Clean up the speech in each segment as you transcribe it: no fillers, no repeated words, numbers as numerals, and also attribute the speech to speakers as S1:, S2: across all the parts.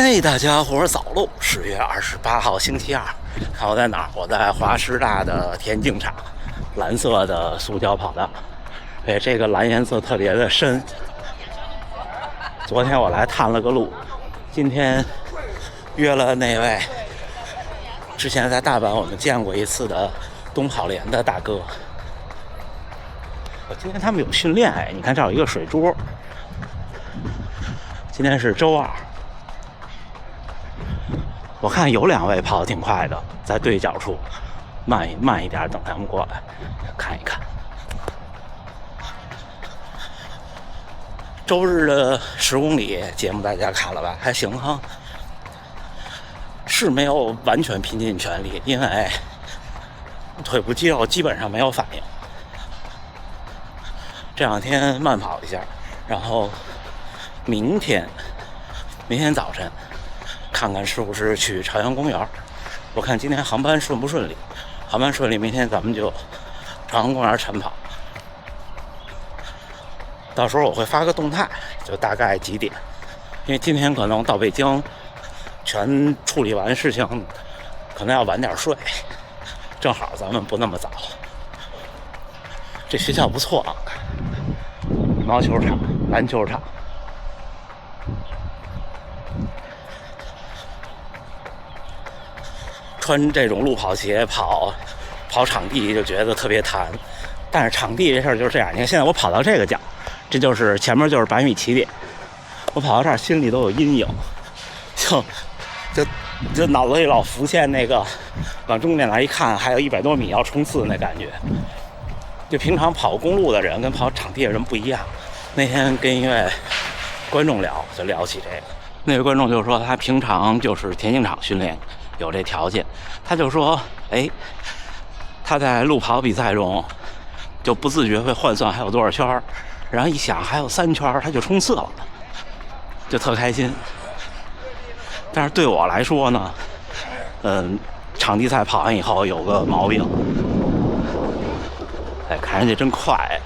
S1: 嘿，大家伙儿早喽！10月28号星期二，看我在哪儿？我在华师大的田径场，蓝色的塑胶跑道。对，这个蓝颜色特别的深。昨天我来探了个路，今天约了那位之前在大阪我们见过一次的东跑联的大哥。今天他们有训练哎，你看这有一个水桌。今天是周二。我看有2位跑得挺快的，在对角处，慢一点，等他们过来看一看。周日的10公里节目大家看了吧？还行哈，是没有完全拼尽全力，因为腿部肌肉基本上没有反应。这2天慢跑一下，然后明天早晨看看是不是去朝阳公园。我看今天航班顺不顺利，航班顺利，明天咱们就朝阳公园晨跑。到时候我会发个动态，就大概几点，因为今天可能到北京全处理完事情，可能要晚点睡，正好咱们不那么早。这学校不错啊，羽毛球场、篮球场。穿这种路跑鞋跑场地就觉得特别弹，但是场地这事儿就是这样。你看现在我跑到这个角，这就是前面就是100米起点，我跑到这儿心里都有阴影，就脑子里老浮现那个往终点来一看还有100多米要冲刺那感觉。就平常跑公路的人跟跑场地的人不一样。那天跟一位观众就聊起这个，那位观众就说他平常就是田径场训练，有这条件。他就说他在路跑比赛中就不自觉会换算还有多少圈，然后一想还有3圈他就冲刺了，就特开心。但是对我来说呢，场地赛跑完以后有个毛病，看人家真快，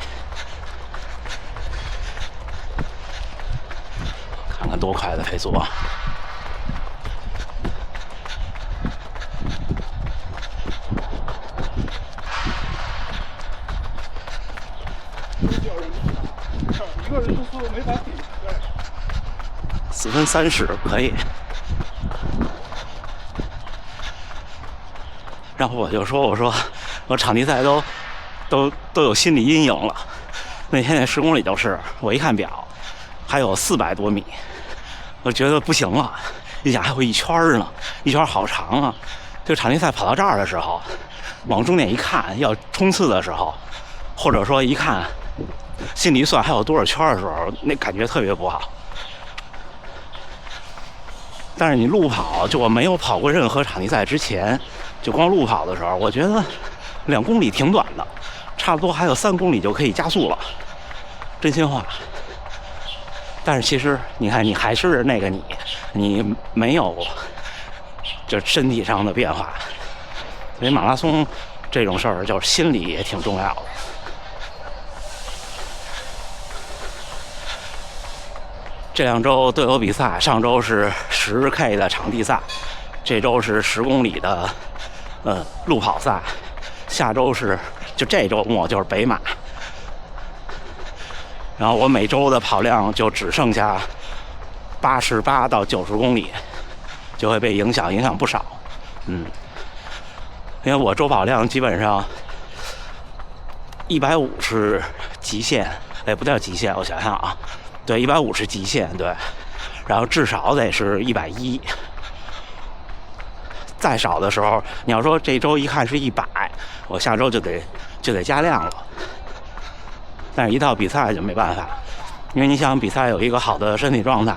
S1: 看看多快的配速啊
S2: 一个人的速度没法比
S1: ！4分30可以。然后我就说，我场地赛都有心理阴影了。那天那10公里就是我一看表还有400多米，我觉得不行了。一想还有1圈呢，1圈好长啊。这个场地赛跑到这儿的时候，往终点一看要冲刺的时候，或者说一看心里算还有多少圈的时候，那感觉特别不好。但是你路跑，就我没有跑过任何场地赛之前，就光路跑的时候，我觉得2公里挺短的，差不多还有3公里就可以加速了，真心话。但是其实你看，你还是那个你没有就身体上的变化，所以马拉松这种事儿就是心理也挺重要的。这2周都有比赛，上周是10K 的场地赛，这周是10公里的路跑赛，下周就这周末就是北马。然后我每周的跑量就只剩下88到90公里，就会被影响不少。因为我周跑量基本上150是极限，不叫极限，我想想啊，对，150是极限，对，然后至少得是110。再少的时候，你要说这周一看是100，我下周就得加量了。但是一到比赛就没办法，因为你想比赛有一个好的身体状态，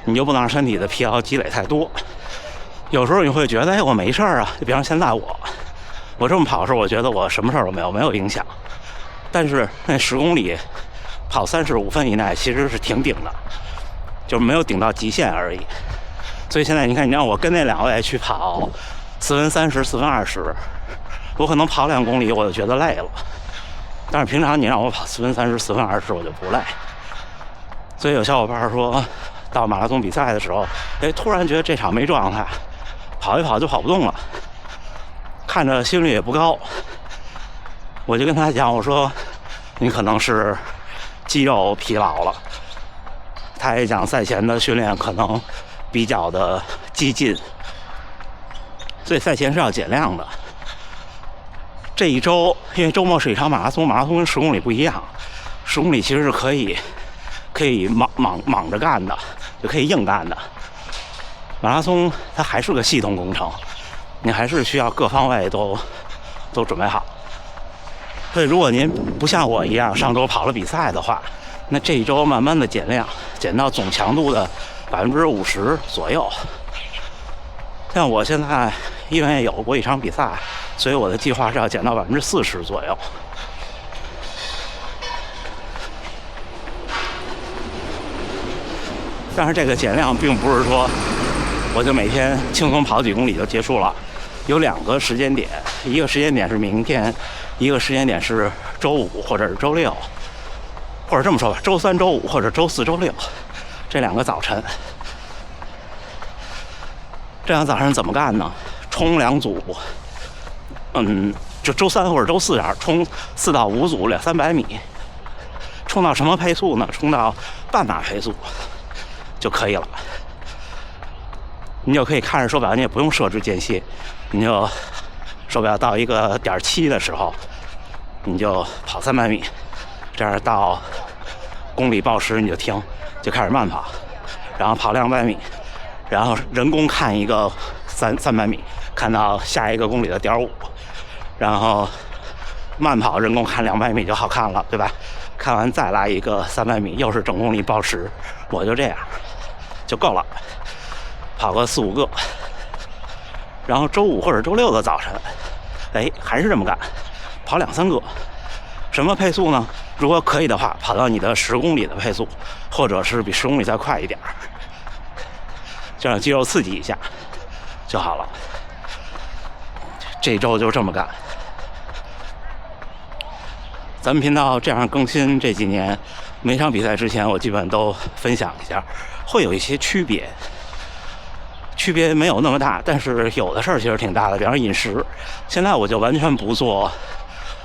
S1: 你就不能让身体的疲劳积累太多。有时候你会觉得我没事啊，就比方现在我这么跑的时候，我觉得我什么事都没有影响。但是那10公里跑35分以内其实是挺顶的，就是没有顶到极限而已。所以现在你看，你让我跟那2位去跑4分30、4分20，我可能跑2公里我就觉得累了。但是平常你让我跑4分30、4分20，我就不累。所以有小伙伴说，到马拉松比赛的时候，突然觉得这场没状态，跑一跑就跑不动了，看着心率也不高，我就跟他讲，我说你可能是肌肉疲劳了。他也讲赛前的训练可能比较的激进，所以赛前是要减量的。这一周因为周末是一场马拉松，马拉松跟10公里不一样，10公里其实是可以莽着干的，就可以硬干的。马拉松它还是个系统工程，你还是需要各方位都准备好。所以如果您不像我一样上周跑了比赛的话，那这一周慢慢的减量，减到总强度的50%左右。像我现在因为有过一场比赛，所以我的计划是要减到40%左右。但是这个减量并不是说我就每天轻松跑几公里就结束了，有2个时间点，一个时间点是明天，一个时间点是周5或者是周6，或者这么说吧，周3、周5或者周4、周6，这2个早晨。这2个早晨怎么干呢？冲2组，就周3或者周4冲4到5组200-300米，冲到什么配速呢？冲到半马配速就可以了。你就可以看着手表，你也不用设置间歇，你就手表到一个点7的时候，你就跑300米，这样到公里报时你就停，就开始慢跑，然后跑200米，然后人工看一个300米，看到下一个公里的点5，然后慢跑人工看200米就好看了，对吧？看完再来一个300米，又是整公里报时，我就这样就够了，跑个4、5个。然后周5或者周6的早晨，还是这么干，跑2-3个。什么配速呢？如果可以的话，跑到你的10公里的配速，或者是比10公里再快一点，这样肌肉刺激一下就好了。这周就这么干。咱们频道这样更新这几年，每场比赛之前我基本都分享一下，会有一些区别。区别没有那么大，但是有的事儿其实挺大的，比方说饮食。现在我就完全不做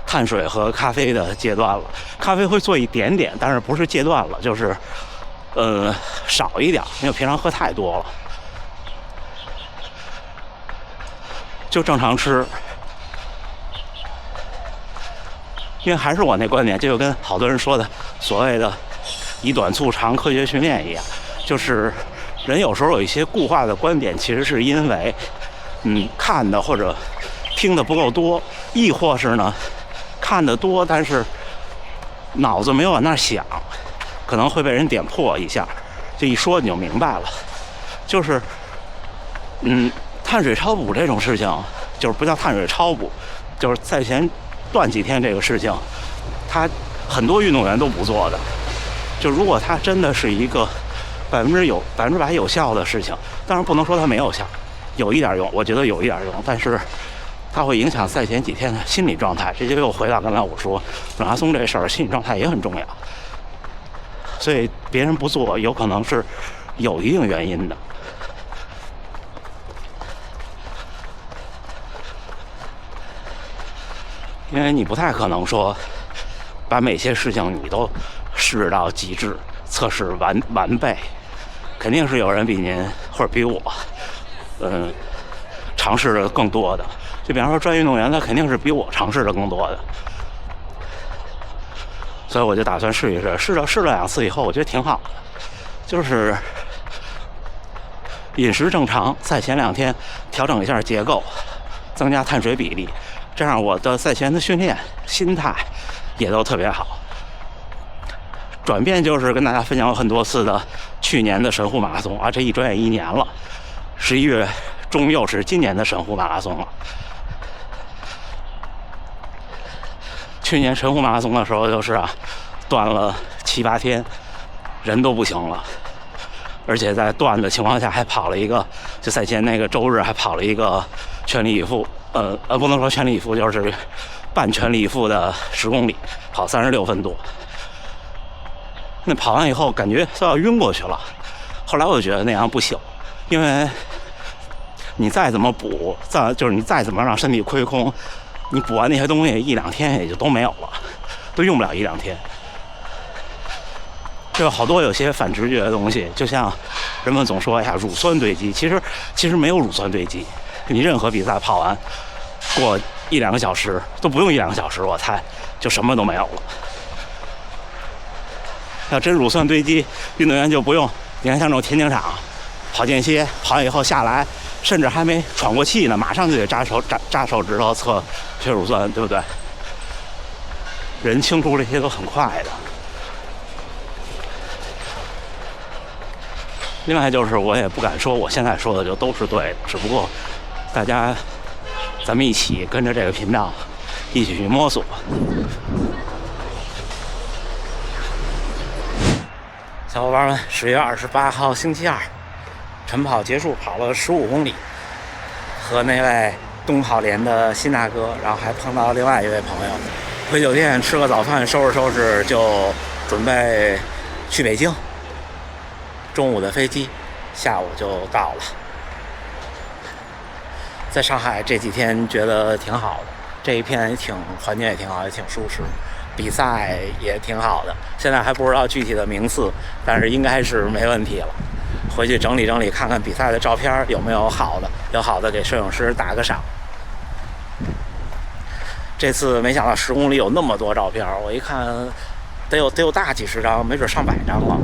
S1: 碳水和咖啡的戒断了，咖啡会做一点点，但是不是戒断了，就是少一点，因为平常喝太多了，就正常吃。因为还是我那观点，这就跟好多人说的所谓的以短促长科学训练一样，就是人有时候有一些固化的观点，其实是因为看的或者听的不够多，亦或是呢看得多，但是脑子没有往那儿想，可能会被人点破一下，这一说你就明白了。就是碳水超补这种事情，就是不叫碳水超补，就是赛前断几天这个事情，他很多运动员都不做的。就如果他真的是一个100%有效的事情，当然不能说它没有效，有一点用，我觉得有一点用，但是它会影响赛前几天的心理状态。这就又回到刚才我说马拉松这事儿，心理状态也很重要，所以别人不做有可能是有一定原因的。因为你不太可能说把每些事情你都试到极致，测试完备，肯定是有人比您或者比我尝试的更多的。就比方说专业运动员，他肯定是比我尝试的更多的，所以我就打算试一试，试了2次以后，我觉得挺好的，就是饮食正常，赛前2天调整一下结构，增加碳水比例，这样我的赛前的训练心态也都特别好。转变就是跟大家分享过很多次的去年的神户马拉松啊，这一转眼1年了，11月中又是今年的神户马拉松了。去年神户马拉松的时候就是断了7、8天，人都不行了，而且在断的情况下还跑了一个，就赛前那个周日还跑了一个全力以赴，不能说全力以赴，就是半全力以赴的10公里，跑36分多。那跑完以后感觉都要晕过去了，后来我就觉得那样不行，因为你再怎么补，就是你再怎么让身体亏空，你补完那些东西1-2天也就都没有了，都用不了1-2天。就好多有些反直觉的东西，就像人们总说呀，乳酸堆积，其实没有乳酸堆积。你任何比赛跑完，过1-2个小时都不用1-2个小时，我猜就什么都没有了。要真乳酸堆积，运动员就不用。你看像这种田径场跑间歇，跑完以后下来，甚至还没喘过气呢，马上就得扎手指头测血乳酸，对不对？人清除这些都很快的。另外就是，我也不敢说我现在说的就都是对的，只不过大家咱们一起跟着这个频道一起去摸索。小伙伴们，10月28号星期二，晨跑结束，跑了15公里，和那位东好联的新大哥，然后还碰到另外一位朋友，回酒店吃个早饭，收拾就准备去北京。中午的飞机，下午就到了。在上海这几天觉得挺好的，这一片也环境也挺好，也挺舒适，比赛也挺好的。现在还不知道具体的名次，但是应该是没问题了。回去整理整理，看看比赛的照片有没有好的，有好的给摄影师打个赏。这次没想到10公里有那么多照片，我一看得有大几十张，没准上百张了。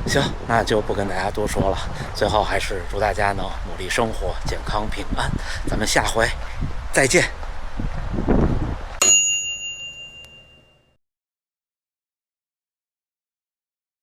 S1: 行，那就不跟大家多说了。最后还是祝大家能努力生活，健康平安。咱们下回再见。